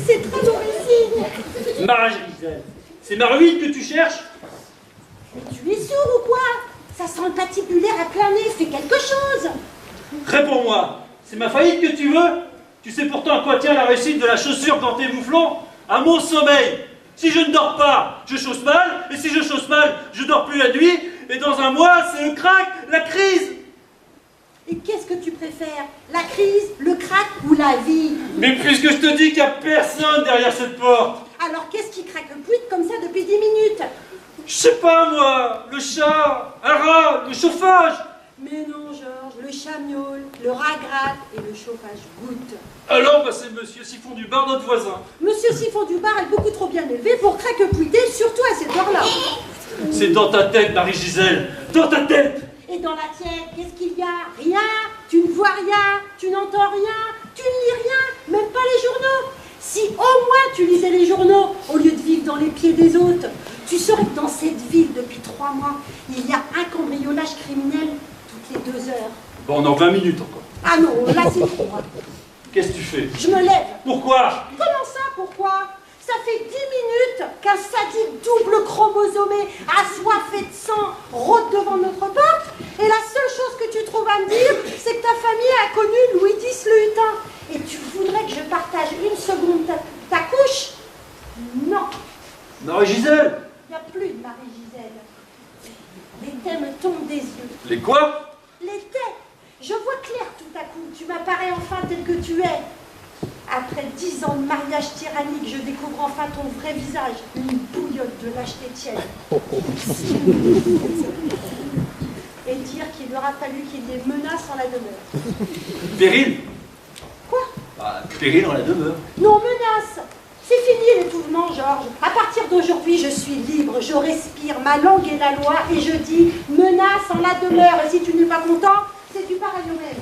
C'est très mauvais signe. Marie-Gisèle, c'est ma ruine que tu cherches? Mais tu es sourd ou quoi? Ça sent le patibulaire à plein nez, fais quelque chose. Réponds-moi, c'est ma faillite que tu veux? Tu sais pourtant à quoi tient la réussite de la chaussure dans tes mouflons? À mon sommeil. Si je ne dors pas, je chausse mal, et si je chausse mal, je dors plus la nuit, et dans un mois, c'est le crack, la crise. Et qu'est-ce que tu préfères? La crise, le crack ou la vie? Mais puisque je te dis qu'il n'y a personne derrière cette porte, Alors qu'est-ce qui craque le plus comme ça depuis 10 minutes? je sais pas moi, le chat, un rat, le chauffage. Mais non, Georges, le chat miaule, le rat gratte et le chauffage goutte. Alors, bah, c'est Monsieur Siphon du bar, notre voisin. Monsieur Siphon du bar est beaucoup trop bien élevé pour craque-pouiter, surtout à cette heure-là. C'est dans ta tête, Marie-Gisèle, dans ta tête. Et dans la tienne, qu'est-ce qu'il y a? Rien. Tu ne vois rien, tu n'entends rien, tu ne lis rien, même pas les journaux. Si au moins tu lisais les journaux au lieu de vivre dans les pieds des autres, tu saurais que dans cette ville, depuis 3 mois, il y a un cambriolage criminel toutes les 2 heures. Bon, on a 20 minutes encore. Ah non, là c'est trop. Qu'est-ce que tu fais? Je me lève. Pourquoi? Comment ça, pourquoi? Ça fait 10 minutes qu'un sadique double chromosomé, assoiffé de sang, rôde devant notre porte, et la seule chose que tu trouves à me dire, c'est que ta famille a connu Louis X le Hutin. Et tu voudrais que je partage une seconde ta couche? Non. Marie-Gisèle. Il n'y a plus de Marie-Gisèle. Les thés me tombent des yeux. Les quoi? Les thés. Je vois clair tout à coup. Tu m'apparais enfin tel que tu es. Après 10 ans de mariage tyrannique, je découvre enfin ton vrai visage. Une bouillotte de lâcheté tienne. Et dire qu'il aura fallu qu'il y ait menace en la demeure. Péril? Quoi? Bah, péril en la demeure. Non, menace. C'est fini l'étouffement, Georges. À partir d'aujourd'hui, je suis libre, je respire, ma langue est la loi, et je dis menace en la demeure. Et si tu n'es pas content, c'est du pareil au même.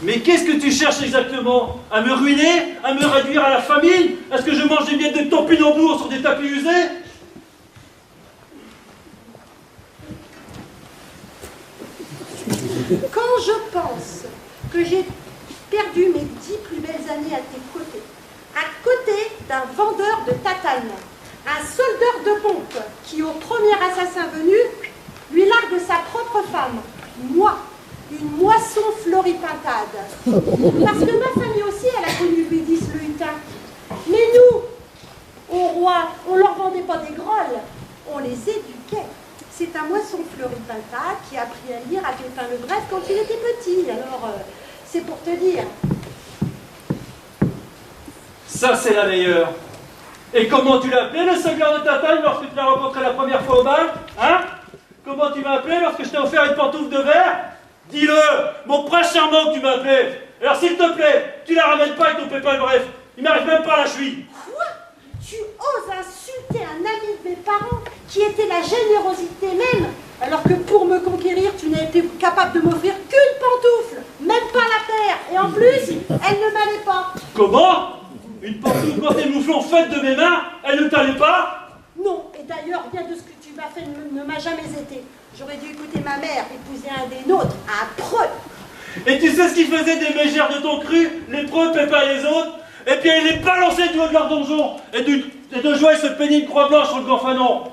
Mais qu'est-ce que tu cherches exactement? À me ruiner? À me réduire à la famine? Est-ce que je mange des miettes de topinambour sur des tapis usés? Quand je pense que j'ai perdu mes 10 plus belles années à tes côtés, à côté d'un vendeur de tatane, un soldeur de pompe qui, au premier assassin venu, lui largue sa propre femme, moi, une moisson floripintade. Parce que ma famille aussi, elle a connu Louis X le Hutin. Mais nous, au roi, on leur vendait pas des grolles, on les éduquait. C'est un moisson floripintade qui a appris à lire à Pépin le Bref quand il était petit. Alors, c'est pour te dire. Ça, c'est la meilleure. Et comment tu l'as appelé, le soldeur de ta taille, lorsque tu l'as rencontré la première fois au bal? Hein? Comment tu m'as appelé lorsque je t'ai offert une pantoufle de verre? Dis-le, mon prince charmant que tu m'as appelé. Alors s'il te plaît, tu la ramènes pas avec ton Pépin le Bref. Il m'arrive même pas à la cheville. Quoi? Tu oses insulter un ami de mes parents qui était la générosité même, alors que pour me conquérir, tu n'as été capable de m'offrir qu'une pantoufle, même pas la paire. Et en plus, elle ne m'allait pas. Comment? Une pantoufle dans tes mouflons faite de mes mains, elle ne t'allait pas? Non, et d'ailleurs, rien de ce que tu m'as fait ne m'a jamais été. J'aurais dû écouter ma mère, épouser un des nôtres, affreux. Et tu sais ce qu'ils faisaient des mégères de ton cru, les preux, Pépin et les autres? Et puis ils les balançaient du haut de leur donjon, et de joie ils se peignaient une croix blanche sur le glanfanon.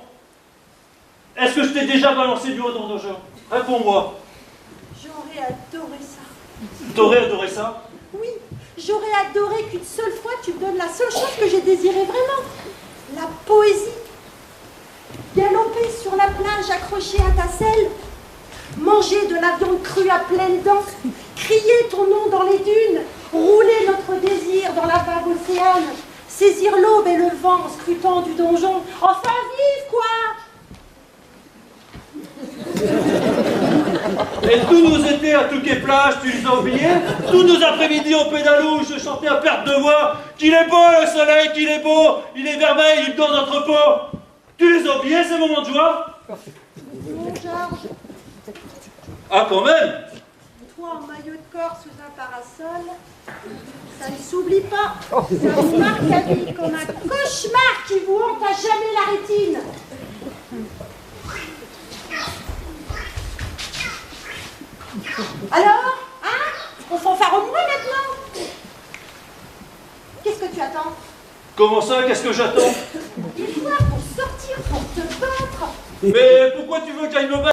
Est-ce que je t'ai déjà balancé du haut de ton donjon? Réponds-moi. J'aurais adoré ça. T'aurais adoré ça? Oui, j'aurais adoré qu'une seule fois tu me donnes la seule chose que j'ai désirée vraiment, la poésie. Galoper sur la plage accrochée à ta selle, manger de la viande crue à pleines dents, crier ton nom dans les dunes, rouler notre désir dans la vague océane, saisir l'aube et le vent en scrutant du donjon, enfin vive quoi! Et tous nos étés à Touquet-Plage, tu les as oubliés? Tous nos après-midi au pédalo, je chantais à perte de voix. Qu'il est beau le soleil, qu'il est beau, il est vermeil, il donne notre peau. Tu les as oubliés ces moments de joie? Bon, Georges, Ah quand même. toi en maillot de corps sous un parasol, ça ne s'oublie pas. Ça vous marque à vie comme un cauchemar qui vous hante à jamais la rétine. Alors, hein? On fanfare au moins maintenant. Qu'est-ce que tu attends? Comment ça, qu'est-ce que j'attends? Des fois, pour sortir, pour te battre. Mais pourquoi tu veux que j'aille me battre?